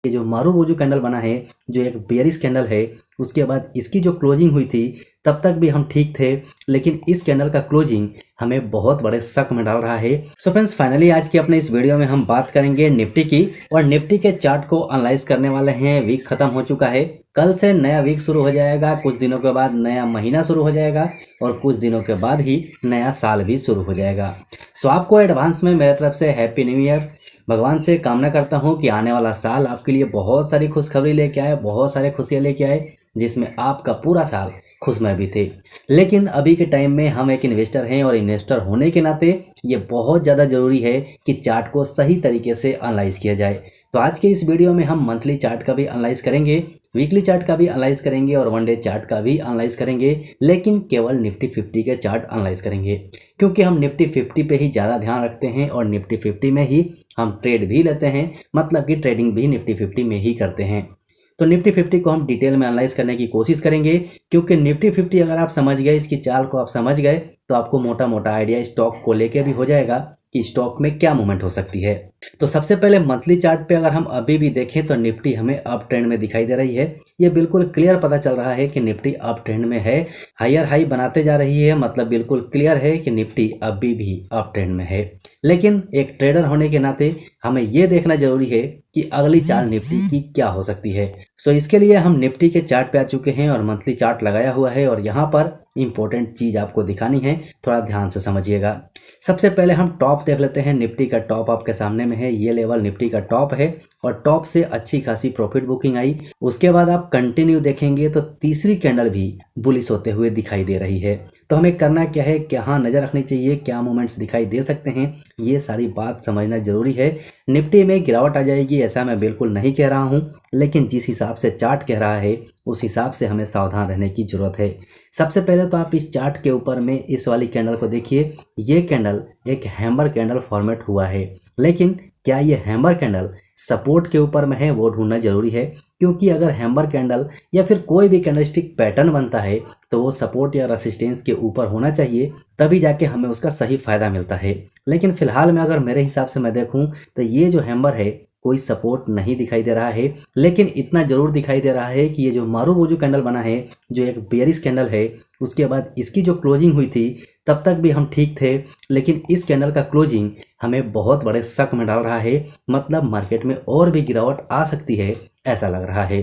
ये जो marubozu candle बना है, जो एक बेयरिश कैंडल है, उसके बाद इसकी जो क्लोजिंग हुई थी तब तक भी हम ठीक थे, लेकिन इस कैंडल का क्लोजिंग हमें बहुत बड़े शक में डाल रहा है। सो फ्रेंड्स, फाइनली आज के अपने इस वीडियो में हम बात करेंगे निफ्टी की, और निफ्टी के चार्ट को एनालाइज करने वाले हैं। वीक खत्म हो चुका है, कल से नया वीक शुरू हो जाएगा, कुछ दिनों के बाद नया महीना शुरू हो जाएगा और कुछ दिनों के बाद ही नया साल भी शुरू हो जाएगा। सो आपको एडवांस में मेरे तरफ से हैप्पी न्यू ईयर। भगवान से कामना करता हूँ कि आने वाला साल आपके लिए बहुत सारी खुशखबरी लेके आए, बहुत सारे खुशियाँ लेके आए, जिसमें आपका पूरा साल खुशमय भी थे। लेकिन अभी के टाइम में हम एक इन्वेस्टर हैं, और इन्वेस्टर होने के नाते ये बहुत ज़्यादा ज़रूरी है कि चार्ट को सही तरीके से एनालाइज किया जाए। तो आज के इस वीडियो में हम मंथली चार्ट का भी एनालाइज करेंगे, वीकली चार्ट का भी एनालाइज करेंगे और वन डे चार्ट का भी एनालाइज करेंगे, लेकिन केवल निफ्टी 50 के चार्ट एनालाइज करेंगे, क्योंकि हम निफ्टी 50 पे ही ज़्यादा ध्यान रखते हैं और निफ्टी 50 में ही हम ट्रेड भी लेते हैं, मतलब कि ट्रेडिंग भी निफ्टी 50 में ही करते हैं। तो निफ्टी 50 को हम डिटेल में एनालाइज करने की कोशिश करेंगे, क्योंकि निफ्टी 50 अगर आप समझ गए, इसकी चाल को आप समझ गए, तो आपको मोटा मोटा आइडिया स्टॉक को लेके भी हो जाएगा कि स्टॉक में क्या मूवमेंट हो सकती है। तो सबसे पहले मंथली चार्ट पे अगर हम अभी भी देखें तो निफ्टी हमें अप ट्रेंड में दिखाई दे रही है। ये बिल्कुल क्लियर पता चल रहा है कि निफ्टी अप ट्रेंड में है, हायर हाई बनाते जा रही है, मतलब बिल्कुल क्लियर है कि निफ्टी अभी भी अप ट्रेंड में है। लेकिन एक ट्रेडर होने के नाते हमें ये देखना जरूरी है कि अगली चाल निफ्टी की क्या हो सकती है। सो इसके लिए हम निफ्टी के चार्ट पे आ चुके हैं और मंथली चार्ट लगाया हुआ है, और यहाँ पर इंपॉर्टेंट चीज आपको दिखानी है, थोड़ा ध्यान से समझिएगा। सबसे पहले हम टॉप देख लेते हैं। निफ्टी का टॉप आपके सामने में है, ये लेवल निफ्टी का टॉप है और टॉप से अच्छी खासी प्रॉफिट बुकिंग आई। उसके बाद आप कंटिन्यू देखेंगे तो तीसरी कैंडल भी बुलिश होते हुए दिखाई दे रही है। तो हमें करना क्या है, कहाँ नजर रखनी चाहिए, क्या मूवमेंट्स दिखाई दे सकते हैं, ये सारी बात समझना जरूरी है। निफ्टी में गिरावट आ जाएगी ऐसा मैं बिल्कुल नहीं कह रहा हूँ, लेकिन जिस हिसाब से चार्ट कह रहा है उस हिसाब से हमें सावधान रहने की जरूरत है। सबसे पहले तो आप इस चार्ट के ऊपर में इस वाली कैंडल को देखिए। ये कैंडल एक हैमर कैंडल फॉर्मेट हुआ है, लेकिन क्या ये हैमर कैंडल सपोर्ट के ऊपर में है, वो ढूंढना जरूरी है। क्योंकि अगर हैमर कैंडल या फिर कोई भी कैंडलस्टिक पैटर्न बनता है तो वो सपोर्ट या रेसिस्टेंस के ऊपर होना चाहिए, तभी जाके हमें उसका सही फायदा मिलता है। लेकिन फिलहाल में अगर मेरे हिसाब से मैं देखूं तो ये जो हैमर है कोई सपोर्ट नहीं दिखाई दे रहा है, लेकिन इतना जरूर दिखाई दे रहा है कि ये जो मारूबोजू कैंडल बना है, जो एक बेयरिश कैंडल है, उसके बाद इसकी जो क्लोजिंग हुई थी तब तक भी हम ठीक थे, लेकिन इस कैंडल का क्लोजिंग हमें बहुत बड़े शक में डाल रहा है, मतलब मार्केट में और भी गिरावट आ सकती है ऐसा लग रहा है।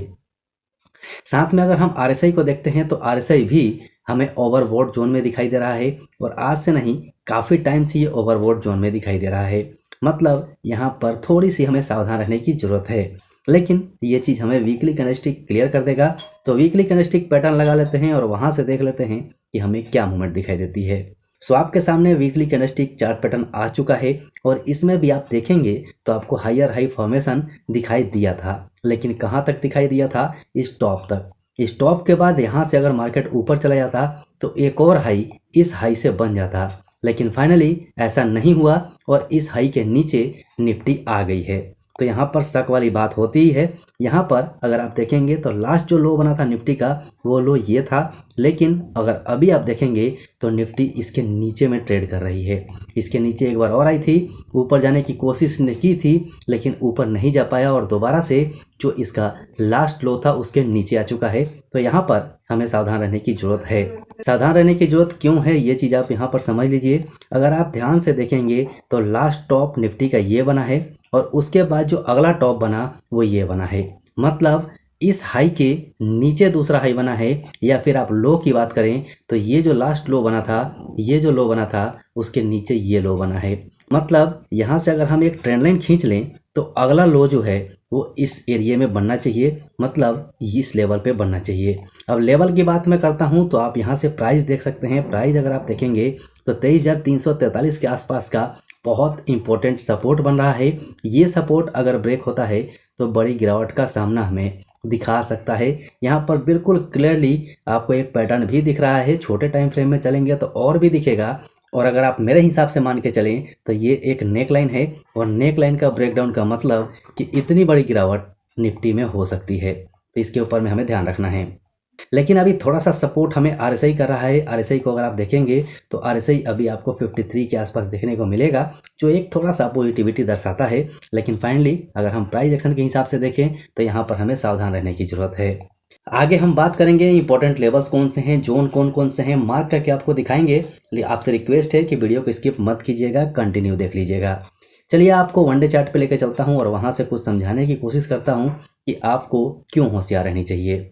साथ में अगर हम आरएसआई को देखते हैं तो आरएसआई भी हमें ओवरबॉट जोन में दिखाई दे रहा है, और आज से नहीं काफ़ी टाइम से ये ओवरबॉट जोन में दिखाई दे रहा है, मतलब यहाँ पर थोड़ी सी हमें सावधान रहने की जरूरत है। लेकिन ये चीज़ हमें वीकली कैंडलस्टिक क्लियर कर देगा। तो वीकली कैंडलस्टिक पैटर्न लगा लेते हैं और वहाँ से देख लेते हैं कि हमें क्या मूवमेंट दिखाई देती है। सो आपके सामने वीकली कैंडलस्टिक चार्ट पैटर्न आ चुका है, और इसमें भी आप देखेंगे तो आपको हायर हाई फॉर्मेशन दिखाई दिया था, लेकिन कहाँ तक दिखाई दिया था, इस टॉप तक। इस टॉप के बाद यहाँ से अगर मार्केट ऊपर चला जाता तो एक और हाई इस हाई से बन जाता, लेकिन फाइनली ऐसा नहीं हुआ और इस हाई के नीचे निफ्टी आ गई है। तो यहाँ पर शक वाली बात होती ही है। यहाँ पर अगर आप देखेंगे तो लास्ट जो लो बना था निफ्टी का, वो लो ये था, लेकिन अगर अभी आप देखेंगे तो निफ्टी इसके नीचे में ट्रेड कर रही है। इसके नीचे एक बार और आई थी, ऊपर जाने की कोशिश ने की थी, लेकिन ऊपर नहीं जा पाया और दोबारा से जो इसका लास्ट लो था उसके नीचे आ चुका है। तो यहाँ पर हमें सावधान रहने की जरूरत है। सावधान रहने की जरूरत क्यों है, ये चीज़ आप यहाँ पर समझ लीजिए। अगर आप ध्यान से देखेंगे तो लास्ट टॉप निफ्टी का ये बना है, और उसके बाद जो अगला टॉप बना वो ये बना है, मतलब इस हाई के नीचे दूसरा हाई बना है। या फिर आप लो की बात करें तो ये जो लास्ट लो बना था, ये जो लो बना था उसके नीचे ये लो बना है, मतलब यहाँ से अगर हम एक ट्रेंड लाइन खींच लें तो अगला लो जो है वो इस एरिया में बनना चाहिए, मतलब इस लेवल पे बनना चाहिए। अब लेवल की बात मैं करता हूँ तो आप यहाँ से प्राइस देख सकते हैं। प्राइस अगर आप देखेंगे तो 23,343 के आसपास का बहुत इंपॉर्टेंट सपोर्ट बन रहा है। ये सपोर्ट अगर ब्रेक होता है तो बड़ी गिरावट का सामना हमें दिखा सकता है। यहाँ पर बिल्कुल क्लियरली आपको एक पैटर्न भी दिख रहा है, छोटे टाइम फ्रेम में चलेंगे तो और भी दिखेगा। और अगर आप मेरे हिसाब से मान के चलें तो ये एक नेक लाइन है, और नेक लाइन का ब्रेकडाउन का मतलब कि इतनी बड़ी गिरावट निफ्टी में हो सकती है। तो इसके ऊपर में हमें ध्यान रखना है। लेकिन अभी थोड़ा सा सपोर्ट हमें आरएसआई कर रहा है। आरएसआई को अगर आप देखेंगे तो आरएसआई अभी आपको 53 के आसपास देखने को मिलेगा, जो एक थोड़ा सा पॉजिटिविटी दर्शाता है। लेकिन फाइनली अगर हम प्राइस एक्शन के हिसाब से देखें तो यहाँ पर हमें सावधान रहने की जरूरत है। आगे हम बात करेंगे इंपॉर्टेंट लेवल्स कौन से हैं, जोन कौन कौन से हैं, मार्क करके आपको दिखाएंगे। आपसे रिक्वेस्ट है कि वीडियो को स्किप मत कीजिएगा, कंटिन्यू देख लीजिएगा। चलिए आपको वनडे चार्ट पे लेकर चलता हूं और वहां से कुछ समझाने की कोशिश करता हूं कि आपको क्यों होशियार रहनी चाहिए।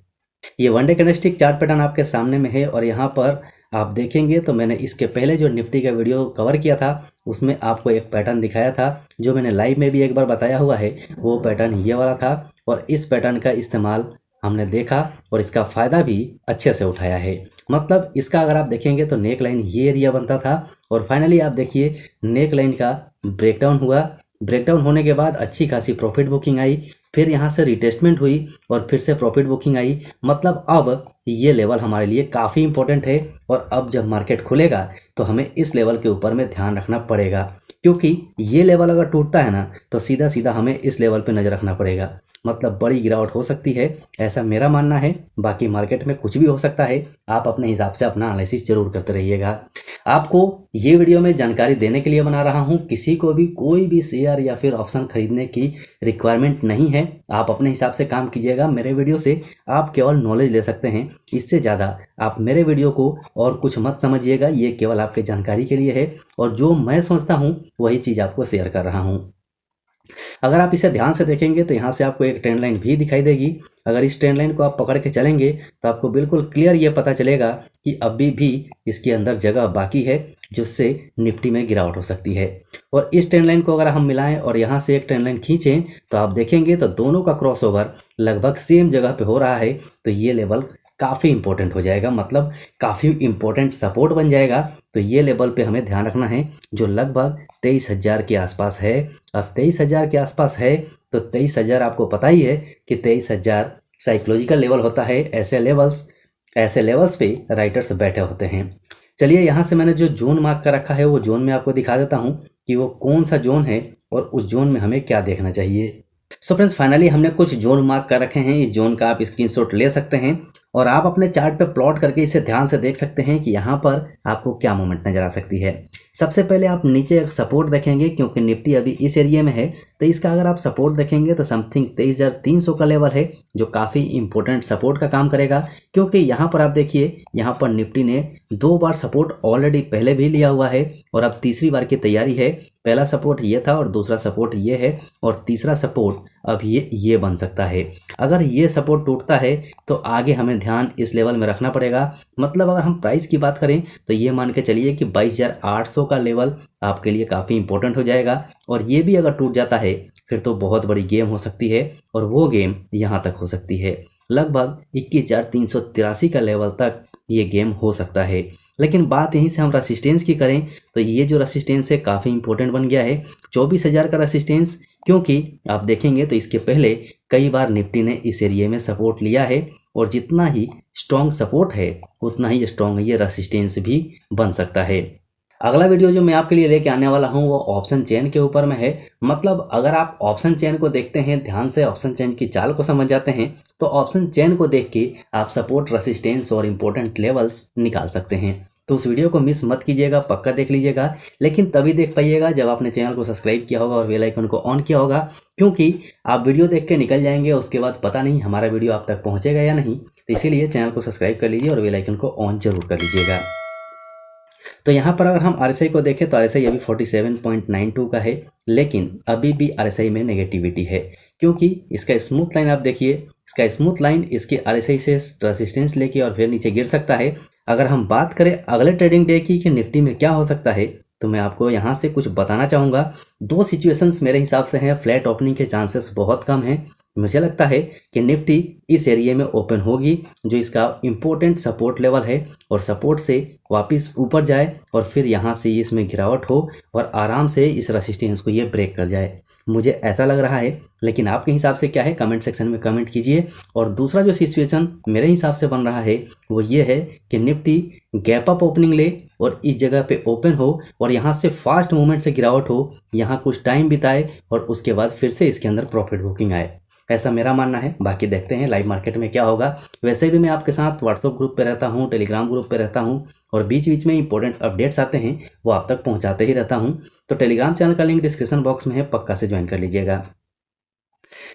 ये वनडे कैंडलस्टिक चार्ट पैटर्न आपके सामने में है और यहाँ पर आप देखेंगे तो मैंने इसके पहले जो निफ्टी का वीडियो कवर किया था उसमें आपको एक पैटर्न दिखाया था, जो मैंने लाइव में भी एक बार बताया हुआ है। वो पैटर्न ये वाला था और इस पैटर्न का इस्तेमाल हमने देखा और इसका फ़ायदा भी अच्छे से उठाया है। मतलब इसका अगर आप देखेंगे तो नेक लाइन ये एरिया बनता था और फाइनली आप देखिए नेक लाइन का ब्रेकडाउन हुआ। ब्रेकडाउन होने के बाद अच्छी खासी प्रॉफिट बुकिंग आई, फिर यहाँ से रिटेस्टमेंट हुई और फिर से प्रॉफिट बुकिंग आई। मतलब अब ये लेवल हमारे लिए काफ़ी इंपॉर्टेंट है और अब जब मार्केट खुलेगा तो हमें इस लेवल के ऊपर में ध्यान रखना पड़ेगा, क्योंकि ये लेवल अगर टूटता है ना तो सीधा सीधा हमें इस लेवल पे नज़र रखना पड़ेगा। मतलब बड़ी गिरावट हो सकती है, ऐसा मेरा मानना है। बाकी मार्केट में कुछ भी हो सकता है, आप अपने हिसाब से अपना एनालिसिस जरूर करते रहिएगा। आपको ये वीडियो में जानकारी देने के लिए बना रहा हूँ, किसी को भी कोई भी शेयर या फिर ऑप्शन खरीदने की रिक्वायरमेंट नहीं है। आप अपने हिसाब से काम कीजिएगा। मेरे वीडियो से आप केवल नॉलेज ले सकते हैं, इससे ज़्यादा आप मेरे वीडियो को और कुछ मत समझिएगा। ये केवल आपके जानकारी के लिए है और जो मैं सोचता हूँ वही चीज़ आपको शेयर कर रहा हूँ। अगर आप इसे ध्यान से देखेंगे तो यहाँ से आपको एक ट्रेंड लाइन भी दिखाई देगी। अगर इस ट्रेंड लाइन को आप पकड़ के चलेंगे तो आपको बिल्कुल क्लियर ये पता चलेगा कि अभी भी इसके अंदर जगह बाकी है, जिससे निफ्टी में गिरावट हो सकती है। और इस ट्रेंड लाइन को अगर हम मिलाएं और यहाँ से एक ट्रेंड लाइन खींचें तो आप देखेंगे तो दोनों का क्रॉसओवर लगभग सेम जगह पे हो रहा है। तो ये लेवल काफ़ी इंपॉर्टेंट हो जाएगा, मतलब काफ़ी इंपॉर्टेंट सपोर्ट बन जाएगा। तो ये लेवल पे हमें ध्यान रखना है, जो लगभग 23,000 के आसपास है। अब 23,000 के आसपास है तो 23,000 आपको पता ही है कि 23,000 साइकोलॉजिकल लेवल होता है। ऐसे लेवल्स पे राइटर्स बैठे होते हैं। चलिए यहाँ से मैंने जो जोन मार्क कर रखा है वो जोन में आपको दिखा देता हूँ कि वो कौन सा जोन है और उस जोन में हमें क्या देखना चाहिए। सो फ्रेंड्स, फाइनली हमने कुछ जोन मार्क कर रखे हैं। इस जोन का आप स्क्रीनशॉट ले सकते हैं और आप अपने चार्ट पे प्लॉट करके इसे ध्यान से देख सकते हैं कि यहाँ पर आपको क्या मूवमेंट नजर आ सकती है। सबसे पहले आप नीचे एक सपोर्ट देखेंगे, क्योंकि निफ्टी अभी इस एरिया में है तो इसका अगर आप सपोर्ट देखेंगे तो समथिंग 23,300 का लेवल है, जो काफ़ी इंपॉर्टेंट सपोर्ट का काम करेगा। क्योंकि यहाँ पर आप देखिए, यहाँ पर निफ्टी ने 2 बार सपोर्ट ऑलरेडी पहले भी लिया हुआ है और अब तीसरी बार की तैयारी है। पहला सपोर्ट ये था और दूसरा सपोर्ट ये है और तीसरा सपोर्ट अब ये बन सकता है। अगर ये सपोर्ट टूटता है तो आगे हमें ध्यान इस लेवल में रखना पड़ेगा। मतलब अगर हम प्राइस की बात करें तो ये मान के चलिए कि 22,800 का लेवल आपके लिए काफ़ी इंपॉर्टेंट हो जाएगा और ये भी अगर टूट जाता है फिर तो बहुत बड़ी गेम हो सकती है और वो गेम यहाँ तक हो सकती है। लगभग 21,383 का लेवल तक ये गेम हो सकता है। लेकिन बात यहीं से हम रेसिस्टेंस की करें तो ये जो रेसिस्टेंस है काफ़ी इंपॉर्टेंट बन गया है, 24,000 का रेसिस्टेंस। क्योंकि आप देखेंगे तो इसके पहले कई बार निफ्टी ने इस एरिया में सपोर्ट लिया है और जितना ही स्ट्रॉन्ग सपोर्ट है उतना ही स्ट्रॉन्ग ये रेसिस्टेंस भी बन सकता है। अगला वीडियो जो मैं आपके लिए लेके आने वाला हूँ वो ऑप्शन चेन के ऊपर में है। मतलब अगर आप ऑप्शन चेन को देखते हैं ध्यान से, ऑप्शन चेन की चाल को समझ जाते हैं तो ऑप्शन चेन को देख के आप सपोर्ट, रेसिस्टेंस और इंपॉर्टेंट लेवल्स निकाल सकते हैं। तो उस वीडियो को मिस मत कीजिएगा, पक्का देख लीजिएगा। लेकिन तभी देख पाइएगा जब आपने चैनल को सब्सक्राइब किया होगा और बेल आइकन को ऑन किया होगा, क्योंकि आप वीडियो देख के निकल जाएंगे, उसके बाद पता नहीं हमारा वीडियो आप तक पहुँचेगा या नहीं। तो इसीलिए चैनल को सब्सक्राइब कर लीजिए और बेल आइकन को ऑन जरूर कर लीजिएगा। तो यहाँ पर अगर हम RSI को देखें तो RSI अभी 47.92 का है, लेकिन अभी भी RSI में नेगेटिविटी है। क्योंकि इसका स्मूथ लाइन आप देखिए, इसका स्मूथ लाइन इसके RSI से रेसिस्टेंस लेके और फिर नीचे गिर सकता है। अगर हम बात करें अगले ट्रेडिंग डे की कि निफ्टी में क्या हो सकता है, तो मैं आपको यहाँ से कुछ बताना चाहूँगा। 2 सिचुएशंस मेरे हिसाब से हैं। फ्लैट ओपनिंग के चांसेस बहुत कम हैं। मुझे लगता है कि निफ्टी इस एरिया में ओपन होगी, जो इसका इम्पोर्टेंट सपोर्ट लेवल है, और सपोर्ट से वापस ऊपर जाए और फिर यहाँ से इसमें गिरावट हो और आराम से इस रेसिस्टेंस को ये ब्रेक कर जाए। मुझे ऐसा लग रहा है, लेकिन आपके हिसाब से क्या है कमेंट सेक्शन में कमेंट कीजिए। और दूसरा जो सिचुएशन मेरे हिसाब से बन रहा है वो ये है कि निफ्टी गैप अप ओपनिंग ले और इस जगह पे ओपन हो और यहाँ से फास्ट मूवमेंट से गिरावट हो, यहाँ कुछ टाइम बिताए और उसके बाद फिर से इसके अंदर प्रॉफिट बुकिंग आए। ऐसा मेरा मानना है। बाकी देखते हैं लाइव मार्केट में क्या होगा। वैसे भी मैं आपके साथ व्हाट्सएप ग्रुप पे रहता हूँ, टेलीग्राम ग्रुप पे रहता हूँ और बीच बीच में इंपॉर्टेंट अपडेट्स आते हैं वो आप तक पहुँचाते ही रहता हूँ। तो टेलीग्राम चैनल का लिंक डिस्क्रिप्शन बॉक्स में है, पक्का से ज्वाइन कर लीजिएगा।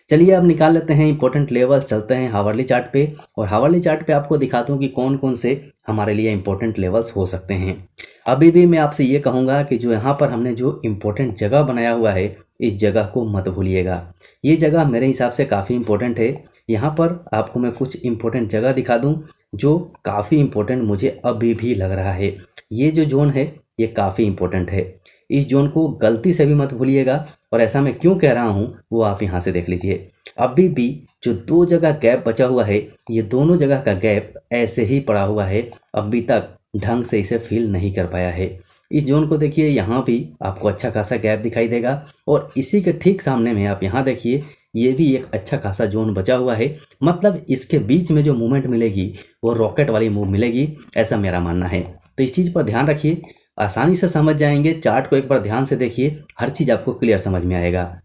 चलिए अब निकाल लेते हैं इंपॉर्टेंट लेवल्स, चलते हैं हावर्ली चार्ट पे और हावर्ली चार्ट पे आपको दिखाता हूँ कि कौन कौन से हमारे लिए इंपॉर्टेंट लेवल्स हो सकते हैं। अभी भी मैं आपसे ये कहूँगा कि जो यहाँ पर हमने जो इंपॉर्टेंट जगह बनाया हुआ है इस जगह को मत भूलिएगा। ये जगह मेरे हिसाब से काफ़ी इंपॉर्टेंट है। यहाँ पर आपको मैं कुछ इंपॉर्टेंट जगह दिखा दूँ जो काफ़ी इंपॉर्टेंट मुझे अभी भी लग रहा है। ये जो जोन है ये काफ़ी इंपॉर्टेंट है, इस जोन को गलती से भी मत भूलिएगा। और ऐसा मैं क्यों कह रहा हूँ वो आप यहाँ से देख लीजिए। अभी भी जो 2 जगह गैप बचा हुआ है ये दोनों जगह का गैप ऐसे ही पड़ा हुआ है, अभी तक ढंग से इसे फिल नहीं कर पाया है। इस जोन को देखिए, यहाँ भी आपको अच्छा खासा गैप दिखाई देगा और इसी के ठीक सामने में आप यहाँ देखिए ये भी एक अच्छा खासा जोन बचा हुआ है। मतलब इसके बीच में जो मूवमेंट मिलेगी वो रॉकेट वाली मूव मिलेगी, ऐसा मेरा मानना है। तो इस चीज़ पर ध्यान रखिए, आसानी से समझ जाएंगे। चार्ट को एक बार ध्यान से देखिए, हर चीज़ आपको क्लियर समझ में आएगा।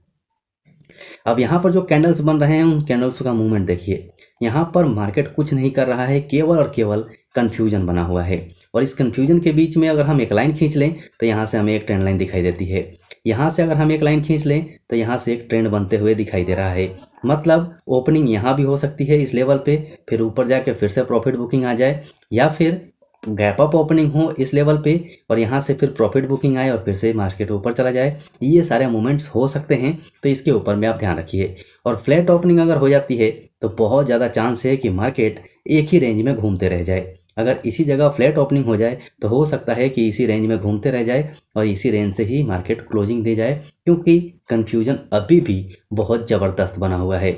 अब यहाँ पर जो कैंडल्स बन रहे हैं उन कैंडल्स का मूवमेंट देखिए। यहाँ पर मार्केट कुछ नहीं कर रहा है, केवल और केवल कन्फ्यूजन बना हुआ है। और इस कन्फ्यूजन के बीच में अगर हम एक लाइन खींच लें तो यहाँ से हमें एक ट्रेंड लाइन दिखाई देती है। यहाँ से अगर हम एक लाइन खींच लें तो यहाँ से एक ट्रेंड बनते हुए दिखाई दे रहा है। मतलब ओपनिंग यहाँ भी हो सकती है इस लेवल पे, फिर ऊपर जाके फिर से प्रॉफिट बुकिंग आ जाए, या फिर गैप अप ओपनिंग हो इस लेवल पे और यहाँ से फिर प्रॉफिट बुकिंग आए और फिर से मार्केट ऊपर चला जाए। ये सारे मूवमेंट्स हो सकते हैं, तो इसके ऊपर में आप ध्यान रखिए। और फ्लैट ओपनिंग अगर हो जाती है तो बहुत ज़्यादा चांस है कि मार्केट एक ही रेंज में घूमते रह जाए। अगर इसी जगह फ्लैट ओपनिंग हो जाए तो हो सकता है कि इसी रेंज में घूमते रह जाए और इसी रेंज से ही मार्केट क्लोजिंग दे जाए, क्योंकि कन्फ्यूजन अभी भी बहुत ज़बरदस्त बना हुआ है।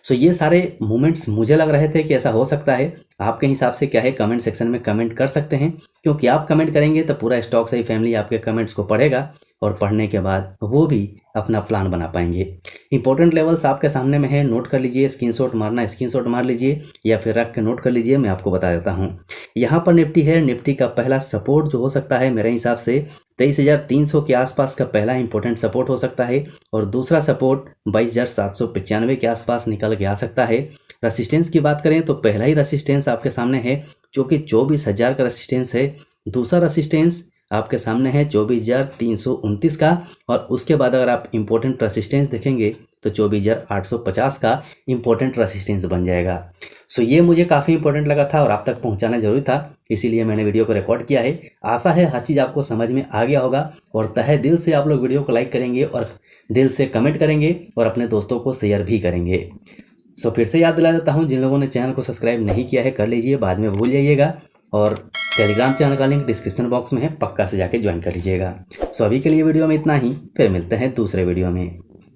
सो ये सारे मूवमेंट्स मुझे लग रहे थे कि ऐसा हो सकता है। आपके हिसाब से क्या है कमेंट सेक्शन में कमेंट कर सकते हैं, क्योंकि आप कमेंट करेंगे तो पूरा स्टॉक सही फैमिली आपके कमेंट्स को पढ़ेगा और पढ़ने के बाद वो भी अपना प्लान बना पाएंगे। इंपॉर्टेंट लेवल्स आपके सामने में है, नोट कर लीजिए। स्क्रीनशॉट मारना स्क्रीनशॉट मार लीजिए या फिर रख के नोट कर लीजिए, मैं आपको बता देता हूँ। यहाँ पर निफ्टी है, निफ्टी का पहला सपोर्ट जो हो सकता है मेरे हिसाब से 23,300 के आसपास का पहला इंपॉर्टेंट सपोर्ट हो सकता है और दूसरा सपोर्ट 22,795 के आसपास निकल के आ सकता है। रसिस्टेंस की बात करें तो पहला ही रसिस्टेंस आपके सामने है जो कि 24,000 का रसिस्टेंस है। दूसरा रसिस्टेंस आपके सामने है 24,329 का और उसके बाद अगर आप इंपॉर्टेंट रसिस्टेंस देखेंगे तो 24,850 का इंपॉर्टेंट रसिस्टेंस बन जाएगा। सो ये मुझे काफ़ी इंपॉर्टेंट लगा था और आप तक पहुंचाना जरूरी था, इसीलिए मैंने वीडियो को रिकॉर्ड किया है। आशा है हर चीज़ आपको समझ में आ गया होगा और तहे दिल से आप लोग वीडियो को लाइक करेंगे और दिल से कमेंट करेंगे और अपने दोस्तों को शेयर भी करेंगे। सो फिर से याद दिला देता हूँ, जिन लोगों ने चैनल को सब्सक्राइब नहीं किया है कर लीजिए, बाद में भूल जाइएगा। और टेलीग्राम चैनल का लिंक डिस्क्रिप्शन बॉक्स में है, पक्का से जाके ज्वाइन कर लीजिएगा। सो अभी के लिए वीडियो में इतना ही, फिर मिलते हैं दूसरे वीडियो में।